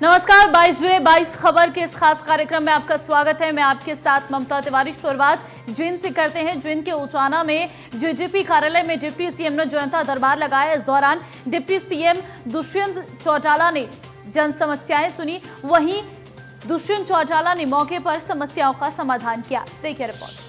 नमस्कार, 22 जुलाई 22 खबर के इस खास कार्यक्रम में आपका स्वागत है। मैं आपके साथ ममता तिवारी। शुरुआत जींद से करते हैं। जींद के उचाना में जेजेपी कार्यालय में डिप्टी सीएम ने जनता दरबार लगाया। इस दौरान डिप्टी सीएम दुष्यंत चौटाला ने जन समस्याएं सुनी। वहीं दुष्यंत चौटाला ने मौके पर समस्याओं का समाधान किया। देखिए रिपोर्ट।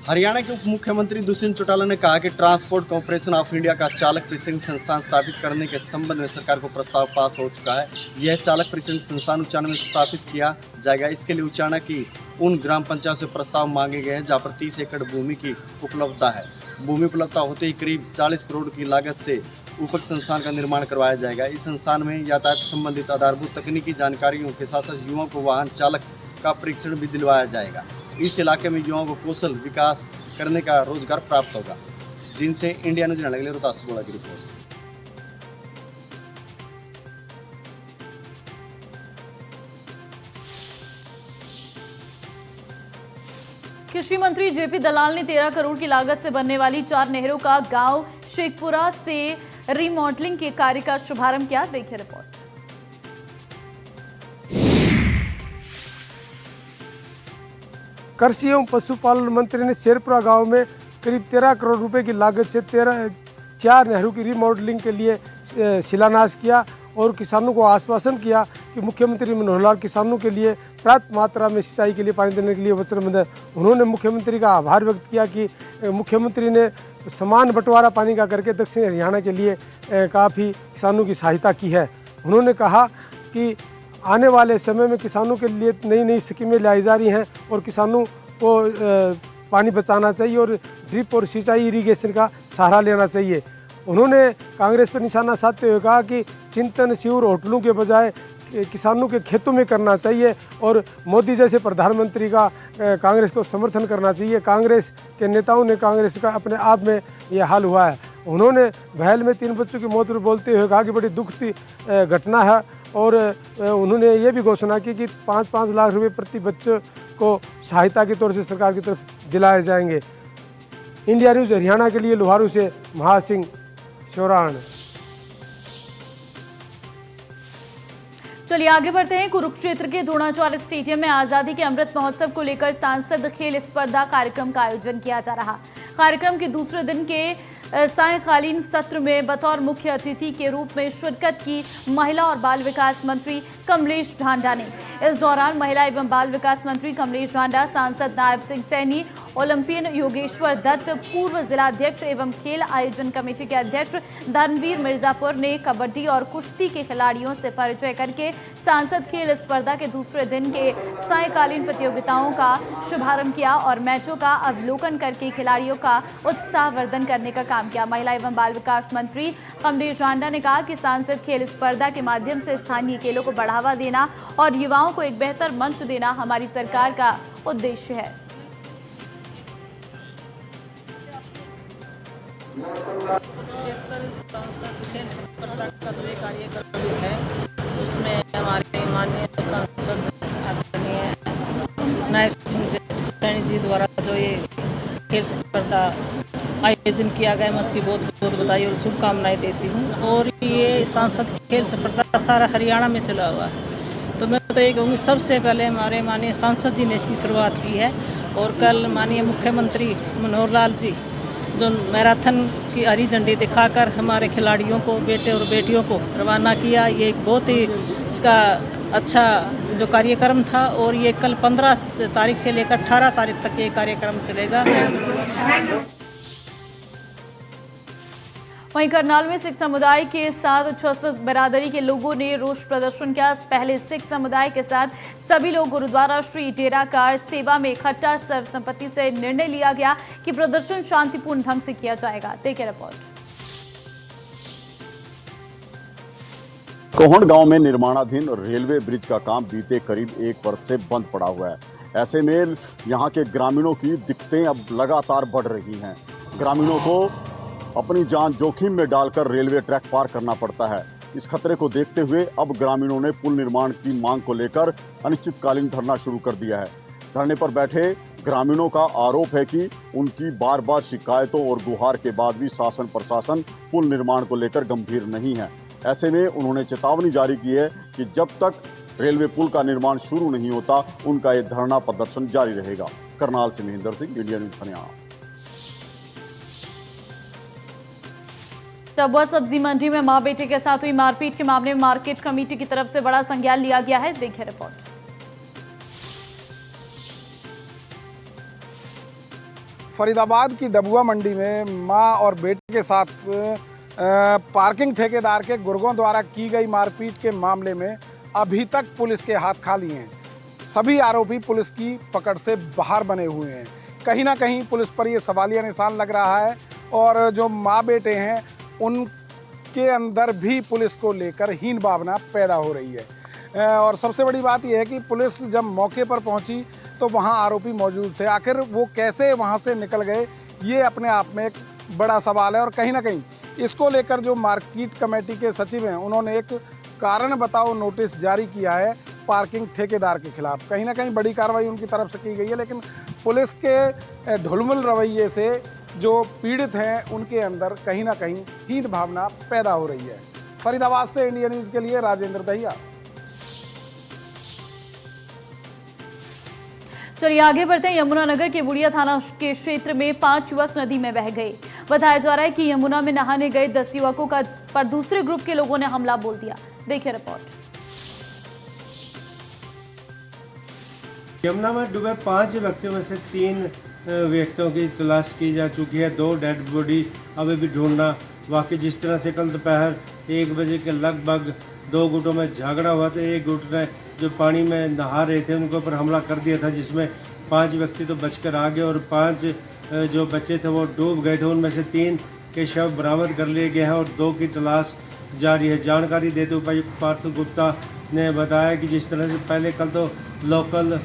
हरियाणा के उप मुख्यमंत्री दुष्यंत चौटाला ने कहा कि ट्रांसपोर्ट कॉर्पोरेशन ऑफ इंडिया का चालक प्रशिक्षण संस्थान स्थापित करने के संबंध में सरकार को प्रस्ताव पास हो चुका है। यह चालक प्रशिक्षण संस्थान उचाना में स्थापित किया जाएगा। इसके लिए उचाना की उन ग्राम पंचायत से प्रस्ताव मांगे गए हैं जहाँ पर 30 एकड़ भूमि की उपलब्धता है। भूमि उपलब्धता होते ही करीब 40 करोड़ की लागत से उपज संस्थान का निर्माण करवाया जाएगा। इस संस्थान में यातायात संबंधित आधारभूत तकनीकी जानकारियों के साथ साथ युवाओं को वाहन चालक का प्रशिक्षण भी दिलवाया जाएगा। इस इलाके में युवाओं को कौशल विकास करने का रोजगार प्राप्त होगा। जिनसे इंडिया न्यूज के लिए रोहतास बोला की रिपोर्ट। कृषि मंत्री जेपी दलाल ने 13 करोड़ की लागत से बनने वाली 4 नहरों का गांव शेखपुरा से रीमॉडलिंग के कार्य का शुभारंभ किया। देखिए रिपोर्ट। कृषि एवं पशुपालन मंत्री ने शेरपुरा गांव में करीब 13 करोड़ रुपए की लागत से 4 नहरों की रीमॉडलिंग के लिए शिलान्यास किया और किसानों को आश्वासन किया कि मुख्यमंत्री मनोहर लाल किसानों के लिए पर्याप्त मात्रा में सिंचाई के लिए पानी देने के लिए वचनबद्ध है। उन्होंने मुख्यमंत्री का आभार व्यक्त किया कि मुख्यमंत्री ने समान बंटवारा पानी का करके दक्षिण हरियाणा के लिए काफ़ी किसानों की सहायता की है। उन्होंने कहा कि आने वाले समय में किसानों के लिए नई नई स्कीमें लाई जा रही हैं और किसानों को पानी बचाना चाहिए और ड्रिप और सिंचाई इरीगेशन का सहारा लेना चाहिए। उन्होंने कांग्रेस पर निशाना साधते हुए कहा कि चिंतन शिविर होटलों के बजाय किसानों के खेतों में करना चाहिए और मोदी जैसे प्रधानमंत्री का कांग्रेस को समर्थन करना चाहिए। कांग्रेस के नेताओं ने कांग्रेस का अपने आप में यह हाल हुआ है। उन्होंने बहल में 3 बच्चों की मौत पर बोलते हुए कहा कि बड़ी दुखद घटना है और उन्होंने ये भी घोषणा की कि 5-5 लाख रुपए प्रति बच्चे को सहायता के तौर से सरकार की तरफ दिलाए जाएंगे। इंडिया न्यूज़ हरियाणा के लिए लोहारू से महासिंह शौरान। चलिए आगे बढ़ते हैं। कुरुक्षेत्र के द्रोणाचार्य स्टेडियम में आजादी के अमृत महोत्सव को लेकर सांसद खेल स्पर्धा कार्यक्रम का आयोजन किया जा रहा। कार्यक्रम के दूसरे दिन के सायंकालीन सत्र में बतौर मुख्य अतिथि के रूप में शिरकत की महिला और बाल विकास मंत्री कमलेश ढांडा ने। इस दौरान महिला एवं बाल विकास मंत्री कमलेश ढांडा, सांसद नायब सिंह सैनी, ओलंपियन योगेश्वर दत्त, पूर्व जिलाध्यक्ष एवं खेल आयोजन कमेटी के अध्यक्ष धर्मवीर मिर्जापुर ने कबड्डी और कुश्ती के खिलाड़ियों से परिचय करके सांसद खेल स्पर्धा के दूसरे दिन के सायंकालीन प्रतियोगिताओं का शुभारंभ किया और मैचों का अवलोकन करके खिलाड़ियों का उत्साहवर्धन करने का काम किया। महिला एवं बाल विकास मंत्री कमलेश ढांडा ने कहा कि सांसद खेल स्पर्धा के माध्यम से स्थानीय खेलों को बढ़ावा देना और युवाओं को एक बेहतर मंच देना हमारी सरकार का उद्देश्य है। सांसद खेल स्पर्धा का जो ये कार्यक्रम है उसमें हमारे माननीय सांसद आदरणीय नायब सिंह सैनी जी द्वारा जो ये खेल स्पर्धा आयोजन किया गया, मैं उसकी बहुत बहुत बधाई और शुभकामनाएं देती हूँ। और ये सांसद खेल स्पर्धा सारा हरियाणा में चला हुआ है, तो मैं तो ये कहूँगी सबसे पहले हमारे माननीय सांसद जी ने इसकी शुरुआत की है। और कल माननीय मुख्यमंत्री मनोहर लाल जी जो मैराथन की हरी झंडी दिखाकर हमारे खिलाड़ियों को, बेटे और बेटियों को रवाना किया, ये एक बहुत ही इसका अच्छा जो कार्यक्रम था। और ये कल 15 तारीख से लेकर 18 तारीख तक ये कार्यक्रम चलेगा। वहीं करनाल में सिख समुदाय के साथ छस्त बिरादरी के लोगों ने रोष प्रदर्शन किया। पहले सिख समुदाय के साथ सभी लोग गुरुद्वारा श्री डेरा कार सेवा में इकट्ठा सर्वसम्मति से निर्णय लिया गया कि प्रदर्शन शांतिपूर्ण ढंग से किया जाएगा। देखिए रिपोर्ट। कोहण गांव में निर्माणाधीन रेलवे ब्रिज का काम बीते करीब 1 वर्ष से बंद पड़ा हुआ है। ऐसे में यहां के ग्रामीणों की दिक्कतें अब लगातार बढ़ रही हैं। ग्रामीणों को अपनी जान जोखिम में डालकर रेलवे ट्रैक पार करना पड़ता है। इस खतरे को देखते हुए अब ग्रामीणों ने पुल निर्माण की मांग को लेकर अनिश्चितकालीन धरना शुरू कर दिया है। धरने पर बैठे ग्रामीणों का आरोप है कि उनकी बार बार शिकायतों और गुहार के बाद भी शासन प्रशासन पुल निर्माण को लेकर गंभीर नहीं है। ऐसे में उन्होंने चेतावनी जारी की है कि जब तक रेलवे पुल का निर्माण शुरू नहीं होता उनका ये धरना प्रदर्शन जारी रहेगा। करनाल से महेंद्र सिंह, इंडिया न्यूज हरियाणा। टबुआ सब्जी मंडी में मां बेटे के साथ हुई मारपीट के मामले में मार्केट कमेटी की तरफ से बड़ा संज्ञान लिया गया है। देखिए रिपोर्ट। फरीदाबाद की डबुआ मंडी में मां और बेटे के साथ पार्किंग ठेकेदार के गुर्गों द्वारा की गई मारपीट के मामले में अभी तक पुलिस के हाथ खाली हैं। सभी आरोपी पुलिस की पकड़ से बाहर बने हुए हैं। कहीं ना कहीं पुलिस पर ये सवालिया निशान लग रहा है और जो माँ बेटे हैं उनके अंदर भी पुलिस को लेकर हीन भावना पैदा हो रही है। और सबसे बड़ी बात यह है कि पुलिस जब मौके पर पहुंची तो वहां आरोपी मौजूद थे। आखिर वो कैसे वहां से निकल गए, ये अपने आप में एक बड़ा सवाल है। और कहीं ना कहीं इसको लेकर जो मार्केट कमेटी के सचिव हैं उन्होंने एक कारण बताओ नोटिस जारी किया है पार्किंग ठेकेदार के खिलाफ। कहीं ना कहीं बड़ी कार्रवाई उनकी तरफ से की गई है, लेकिन पुलिस के ढुलमुल रवैये से जो पीड़ित हैं उनके अंदर कहीं ना कहीं हीन भावना पैदा हो रही है। फरीदाबाद से इंडिया न्यूज़ के लिए राजेंद्र दहिया। चलिए आगे बढ़ते हैं। यमुनानगर के बुढ़िया थाना के क्षेत्र में 5 युवक नदी में बह गए। बताया जा रहा है कि यमुना में नहाने गए 10 युवकों का पर दूसरे ग्रुप के लोगों ने हमला बोल दिया। देखिए रिपोर्ट। यमुना में डूबे 5 व्यक्तियों में से 3 व्यक्तियों की तलाश की जा चुकी है। 2 डेड बॉडी अभी भी ढूंढना बाकी। जिस तरह से कल दोपहर 1 बजे के लगभग 2 गुटों में झगड़ा हुआ था। एक गुट ने जो पानी में नहा रहे थे उनके ऊपर हमला कर दिया था, जिसमें 5 व्यक्ति तो बचकर आ गए और 5 जो बच्चे थे वो डूब गए थे। उनमें से 3 के शव बरामद कर लिए गए हैं और 2 की तलाश जारी है। जानकारी देते उपायुक्त पार्थ गुप्ता ने बताया कि जिस तरह से पहले कल तो लोकल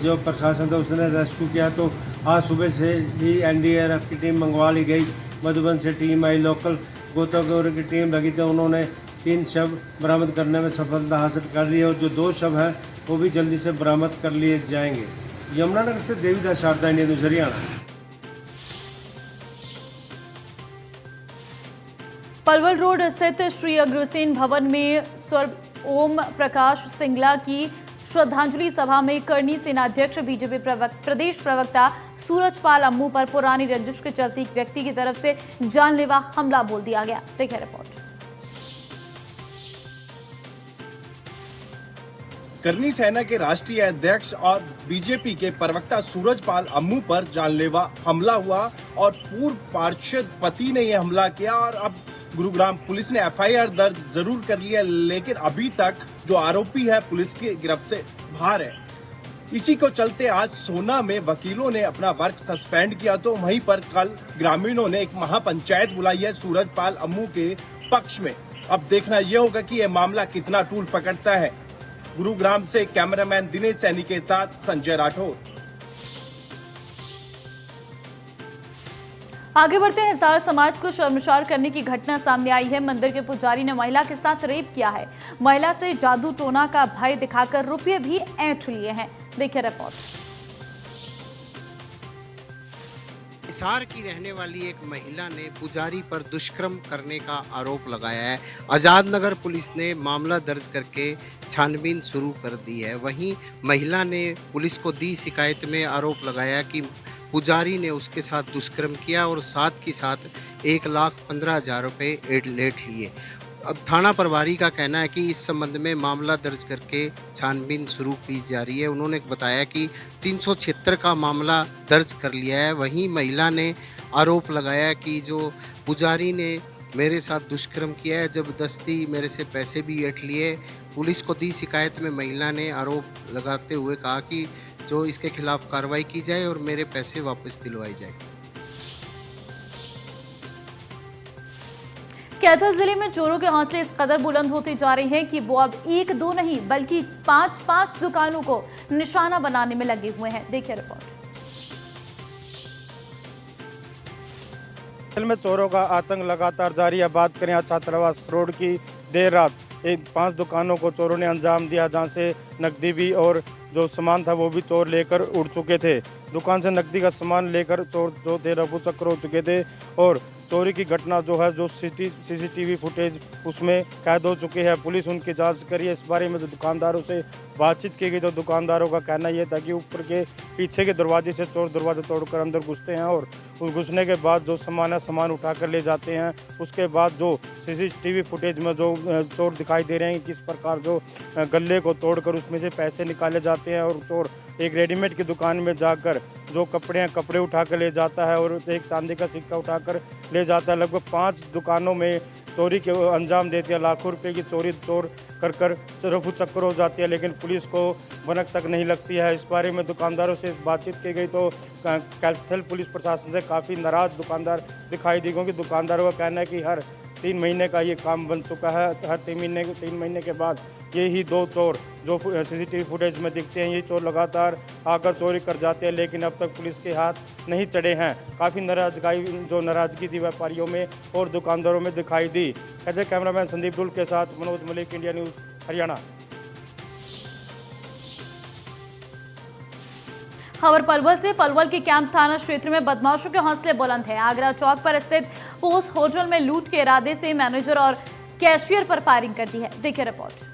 जो प्रशासन था उसने रेस्क्यू किया, तो आज सुबह से ही NDRF की टीम मंगवा ली गई। मधुबन से टीम आई, लोकल गोताखोर की टीम लगी, तो उन्होंने 3 शव बरामद करने में सफलता हासिल कर ली है और जो 2 शव हैं वो भी जल्दी से बरामद कर लिए जाएंगे। यमुनानगर से Devidas Sharda, India news Haryana. Palwal road स्थित श्री अग्रसेन भवन में स्वर्ग ओम प्रकाश सिंगला की श्रद्धांजलि सभा में करनी सेनाध्यक्ष बीजेपी प्रदेश प्रवक्ता सूरजपाल अम्मू पर पुरानी रंजिश के चलते एक व्यक्ति की तरफ से जानलेवा हमला बोल दिया गया। देखिए रिपोर्ट। करनी सेना के राष्ट्रीय अध्यक्ष और बीजेपी के प्रवक्ता सूरजपाल अम्मू पर जानलेवा हमला हुआ और पूर्व पार्षद पति ने यह हमला किया और अब गुरुग्राम पुलिस ने FIR दर्ज जरूर कर लिया, लेकिन अभी तक जो आरोपी है पुलिस की गिरफ्त से बाहर है। इसी को चलते आज सोना में वकीलों ने अपना वर्क सस्पेंड किया, तो वहीं पर कल ग्रामीणों ने एक महापंचायत बुलाई है सूरजपाल अम्मू के पक्ष में। अब देखना यह होगा कि यह मामला कितना टूल पकड़ता है। गुरुग्राम से कैमरामैन दिनेश सैनी के साथ संजय राठौर। आगे बढ़ते हैं। हिसार समाज को शर्मसार करने की घटना सामने आई है। मंदिर के पुजारी ने महिला के साथ रेप किया है। महिला से जादू टोना का भय दिखाकर रुपये भी ऐंठ लिए हैं। देखिए रिपोर्ट। हिसार की रहने वाली एक महिला ने पुजारी पर दुष्कर्म करने का आरोप लगाया है। आजाद नगर पुलिस ने मामला दर्ज करके छानबीन शुरू कर दी है। वहीं महिला ने पुलिस को दी शिकायत में आरोप लगाया कि पुजारी ने उसके साथ दुष्कर्म किया और साथ ही साथ 1,15,000 रुपये लेट लिए। अब थाना प्रभारी का कहना है कि इस संबंध में मामला दर्ज करके छानबीन शुरू की जा रही है। उन्होंने बताया कि 376 का मामला दर्ज कर लिया है। वहीं महिला ने आरोप लगाया कि जो पुजारी ने मेरे साथ दुष्कर्म किया है, जबरदस्ती मेरे से पैसे भी ऐंठ लिए। पुलिस को दी शिकायत में महिला ने आरोप लगाते हुए कहा कि जो इसके खिलाफ कार्रवाई की जाए और मेरे पैसे वापस दिलवाई जाए। कैथल जिले में चोरों के हौसले इस कदर बुलंद होते जा रहे हैं कि वो अब 1-2 नहीं बल्कि 5-5 दुकानों को निशाना बनाने में लगे हुए हैं। देखिए रिपोर्ट। कैथल में चोरों का आतंक लगातार जारी है। बात करें छात्रावास रोड की, देर रात 5 दुकानों को चोरों ने अंजाम दिया, जहां से नकदी भी और जो सामान था वो भी चोर लेकर उड़ चुके थे। दुकान से नकदी का सामान लेकर चोर जो थे रफू चक्कर हो चुके थे और चोरी की घटना जो है जो सीसीटीवी फुटेज उसमें कैद हो चुकी है। पुलिस उनकी जांच करी है। इस बारे में जो दुकानदारों से बातचीत की गई तो दुकानदारों का कहना यह था कि ऊपर के पीछे के दरवाजे से चोर दरवाजा तोड़कर अंदर घुसते हैं और उस घुसने के बाद जो सामान है सामान उठा कर ले जाते हैं। उसके बाद जो सीसीटीवी फुटेज में जो चोर दिखाई दे रहे हैं किस प्रकार जो गले को तोड़कर उसमें से पैसे निकाले जाते हैं और चोर एक रेडीमेड की दुकान में जाकर जो कपड़े हैं कपड़े उठा कर ले जाता है और एक चांदी का सिक्का उठाकर ले जाता है। लगभग 5 दुकानों में चोरी के अंजाम देते हैं। लाखों रुपए की चोरी चोर कर रफू चक्कर हो जाती है, लेकिन पुलिस को भनक तक नहीं लगती है। इस बारे में दुकानदारों से बातचीत की गई तो कैथल पुलिस प्रशासन से काफ़ी नाराज़ दुकानदार दिखाई दी, क्योंकि दुकानदारों का कहना है कि हर 3 महीने का ये काम बन चुका है। हर 3 महीने के बाद ये ही 2 चोर जो सीसीटीवी फुटेज में दिखते हैं ये चोर लगातार आकर चोरी कर जाते हैं, लेकिन अब तक पुलिस के हाथ नहीं चढ़े हैं। काफ़ी नाराजगी थी व्यापारियों में और दुकानदारों में दिखाई दी। ऐसे कैमरामैन संदीप डुल के साथ मनोज मलिक, इंडिया न्यूज़, हरियाणा। खबर पलवल से। पलवल के कैंप थाना क्षेत्र में बदमाशों के हौसले बुलंद है। आगरा चौक पर स्थित पोस्ट होटल में लूट के इरादे से मैनेजर और कैशियर पर फायरिंग कर दी है। देखिए रिपोर्ट।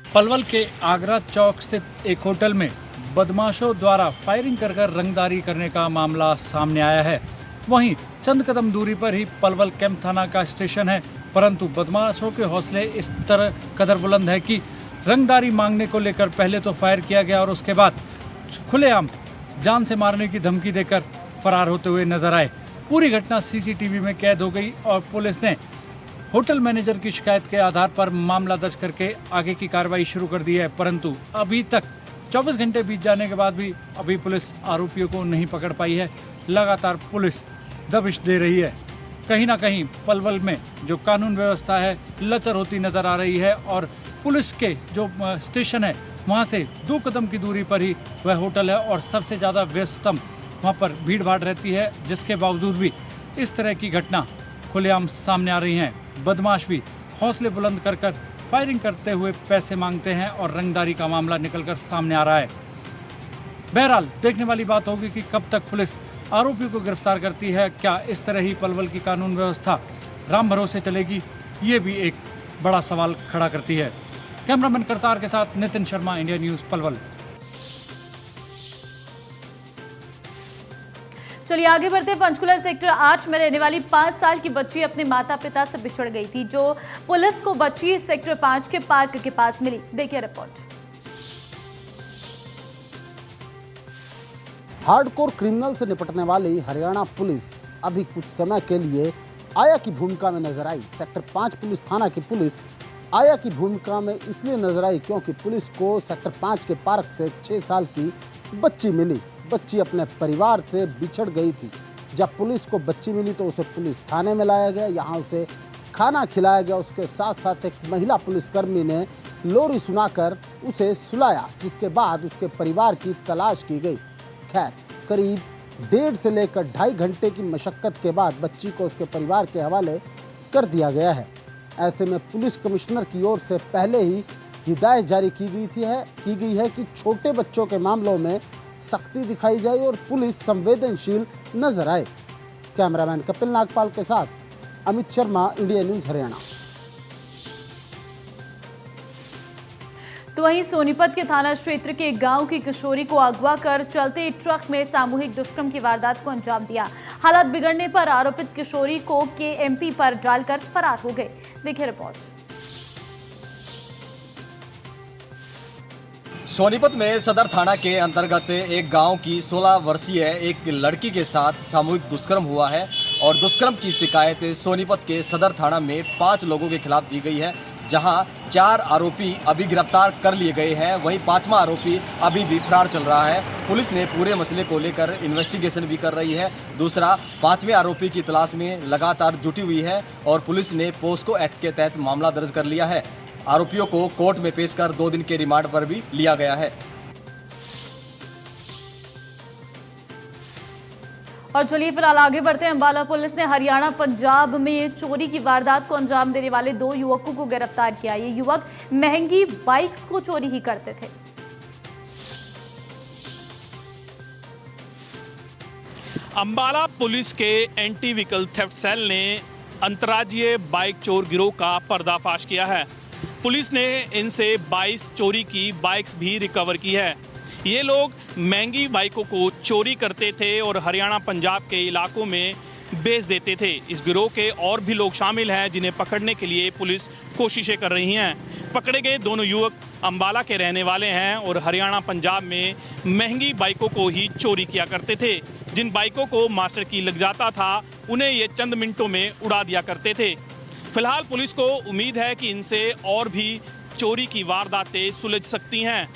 पलवल के आगरा चौक स्थित एक होटल में बदमाशों द्वारा फायरिंग कर रंगदारी करने का मामला सामने आया है। वहीं चंद कदम दूरी पर ही पलवल कैंप थाना का स्टेशन है, परंतु बदमाशों के हौसले इस तरह कदर बुलंद है कि रंगदारी मांगने को लेकर पहले तो फायर किया गया और उसके बाद खुलेआम जान से मारने की धमकी देकर फरार होते हुए नजर आए। पूरी घटना सीसीटीवी में कैद हो गई और पुलिस ने होटल मैनेजर की शिकायत के आधार पर मामला दर्ज करके आगे की कार्रवाई शुरू कर दी है, परंतु अभी तक 24 घंटे बीत जाने के बाद भी अभी पुलिस आरोपियों को नहीं पकड़ पाई है। लगातार पुलिस दबिश दे रही है। कहीं ना कहीं पलवल में जो कानून व्यवस्था है लचर होती नजर आ रही है और पुलिस के जो स्टेशन है वहाँ से 2 कदम की दूरी पर ही वह होटल है और सबसे ज़्यादा व्यस्तम वहाँ पर भीड़ भाड़ रहती है, जिसके बावजूद भी इस तरह की घटना खुलेआम सामने आ रही हैं। बदमाश भी हौसले बुलंद कर फायरिंग करते हुए पैसे मांगते हैं और रंगदारी का मामला निकलकर सामने आ रहा है। बहरहाल देखने वाली बात होगी कि कब तक पुलिस आरोपियों को गिरफ्तार करती है। क्या इस तरह ही पलवल की कानून व्यवस्था राम भरोसे चलेगी, ये भी एक बड़ा सवाल खड़ा करती है। कैमरामैन करतार के साथ नितिन शर्मा, इंडिया न्यूज़, पलवल। चलिए आगे बढ़ते। पंचकुला सेक्टर 8 में रहने वाली 5 साल की बच्ची अपने माता पिता से बिछड़ गई थी, जो पुलिस को बच्ची सेक्टर 5 के पार्क के पास मिली। देखिए रिपोर्ट। हार्डकोर क्रिमिनल से निपटने वाली हरियाणा पुलिस अभी कुछ समय के लिए आया की भूमिका में नजर आई। सेक्टर 5 पुलिस थाना की पुलिस आया की भूमिका में इसलिए नजर आई क्योंकि पुलिस को सेक्टर 5 के पार्क से 6 साल की बच्ची मिली। बच्ची अपने परिवार से बिछड़ गई थी। जब पुलिस को बच्ची मिली तो उसे पुलिस थाने में लाया गया, यहाँ उसे खाना खिलाया गया। उसके साथ साथ एक महिला पुलिसकर्मी ने लोरी सुनाकर उसे सुलाया, जिसके बाद उसके परिवार की तलाश की गई। खैर, करीब 1.5 से लेकर 2.5 घंटे की मशक्कत के बाद बच्ची को उसके परिवार के हवाले कर दिया गया है। ऐसे में पुलिस कमिश्नर की ओर से पहले ही हिदायत जारी की गई है कि छोटे बच्चों के मामलों में सख्ती दिखाई जाए और पुलिस संवेदनशील नजर आए। कैमरामैन कपिल नागपाल के साथ अमित शर्मा, इंडिया न्यूज़, हरियाणा। तो वहीं सोनीपत के थाना क्षेत्र के गांव की किशोरी को अगवा कर चलते ट्रक में सामूहिक दुष्कर्म की वारदात को अंजाम दिया। हालात बिगड़ने पर आरोपित किशोरी को केएमपी पर डालकर फरार हो गए। देखिए रिपोर्ट। सोनीपत में सदर थाना के अंतर्गत एक गांव की 16 वर्षीय एक लड़की के साथ सामूहिक दुष्कर्म हुआ है और दुष्कर्म की शिकायत सोनीपत के सदर थाना में 5 लोगों के खिलाफ दी गई है, जहां 4 आरोपी अभी गिरफ्तार कर लिए गए हैं, वहीं 5वां आरोपी अभी भी फरार चल रहा है। पुलिस ने पूरे मसले को लेकर इन्वेस्टिगेशन भी कर रही है। दूसरा, 5वें आरोपी की तलाश में लगातार जुटी हुई है और पुलिस ने पोस्को एक्ट के तहत मामला दर्ज कर लिया है। आरोपियों को कोर्ट में पेश कर 2 दिन के रिमांड पर भी लिया गया है। और चलिए फिलहाल आगे बढ़ते हैं। अंबाला पुलिस ने हरियाणा पंजाब में चोरी की वारदात को अंजाम देने वाले 2 युवकों को गिरफ्तार किया। ये युवक महंगी बाइक्स को चोरी ही करते थे। अंबाला पुलिस के एंटी व्हीकल थेफ्ट सेल ने अंतर्राज्यीय बाइक चोर गिरोह का पर्दाफाश किया है। पुलिस ने इनसे 22 चोरी की बाइक्स भी रिकवर की है। ये लोग महंगी बाइकों को चोरी करते थे और हरियाणा पंजाब के इलाकों में बेच देते थे। इस गिरोह के और भी लोग शामिल हैं जिन्हें पकड़ने के लिए पुलिस कोशिशें कर रही हैं। पकड़े गए दोनों युवक अंबाला के रहने वाले हैं और हरियाणा पंजाब में महंगी बाइकों को ही चोरी किया करते थे। जिन बाइकों को मास्टर की लग जाता था उन्हें ये चंद मिनटों में उड़ा दिया करते थे। फिलहाल पुलिस को उम्मीद है कि इनसे और भी चोरी की वारदातें सुलझ सकती हैं।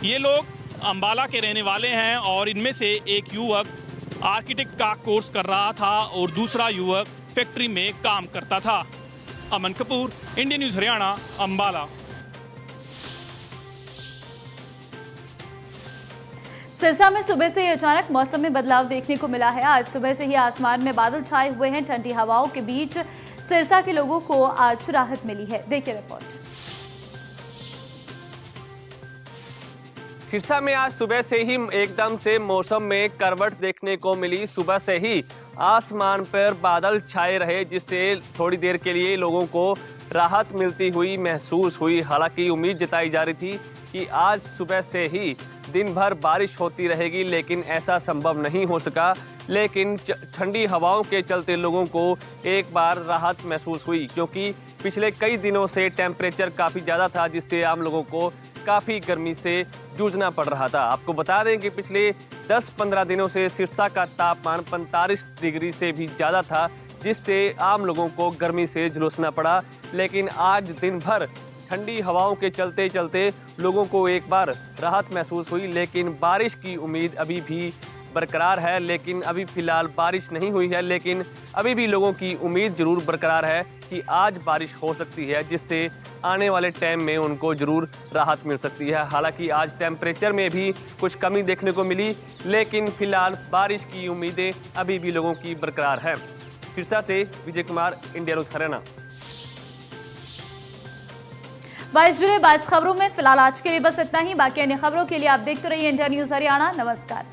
ये लोग अंबाला के रहने वाले हैं और इनमें से एक युवक आर्किटेक्ट का कोर्स कर रहा था और दूसरा युवक फैक्ट्री में काम करता था। अमन कपूर, इंडियन न्यूज़ हरियाणा, अंबाला। सिरसा में सुबह से ही अचानक मौसम में बदलाव देखने को मिला है। आज सुबह से ही आसमान में बादल छाए हुए हैं। ठंडी हवाओं के बीच सिरसा के लोगों को आज राहत मिली है। देखिए रिपोर्ट। सिरसा में आज सुबह से ही एकदम से मौसम में करवट देखने को मिली। सुबह से ही आसमान पर बादल छाए रहे, जिससे थोड़ी देर के लिए लोगों को राहत मिलती हुई महसूस हुई। हालांकि उम्मीद जताई जा रही थी कि आज सुबह से ही दिन भर बारिश होती रहेगी, लेकिन ऐसा संभव नहीं हो सका। लेकिन ठंडी हवाओं के चलते लोगों को एक बार राहत महसूस हुई, क्योंकि पिछले कई दिनों से टेम्परेचर काफ़ी ज़्यादा था, जिससे आम लोगों को काफ़ी गर्मी से जूझना पड़ रहा था। आपको बता दें कि पिछले 10-15 दिनों से सिरसा का तापमान 45 डिग्री से भी ज़्यादा था, जिससे आम लोगों को गर्मी से झुलसना पड़ा। लेकिन आज दिन भर ठंडी हवाओं के चलते चलते लोगों को एक बार राहत महसूस हुई, लेकिन बारिश की उम्मीद अभी भी बरकरार है। लेकिन अभी फिलहाल बारिश नहीं हुई है, लेकिन अभी भी लोगों की उम्मीद जरूर बरकरार है कि आज बारिश हो सकती है, जिससे आने वाले टाइम में उनको जरूर राहत मिल सकती है। हालांकि आज टेम्परेचर में भी कुछ कमी देखने को मिली, लेकिन फिलहाल बारिश की उम्मीदें अभी भी लोगों की बरकरार है। सिरसा से विजय कुमार, इंडिया न्यूज़ हरियाणा। 22 जुलाई 22 खबरों में फिलहाल आज के लिए बस इतना ही। बाकी अन्य खबरों के लिए आप देखते रहिए इंडिया न्यूज़ हरियाणा। नमस्कार।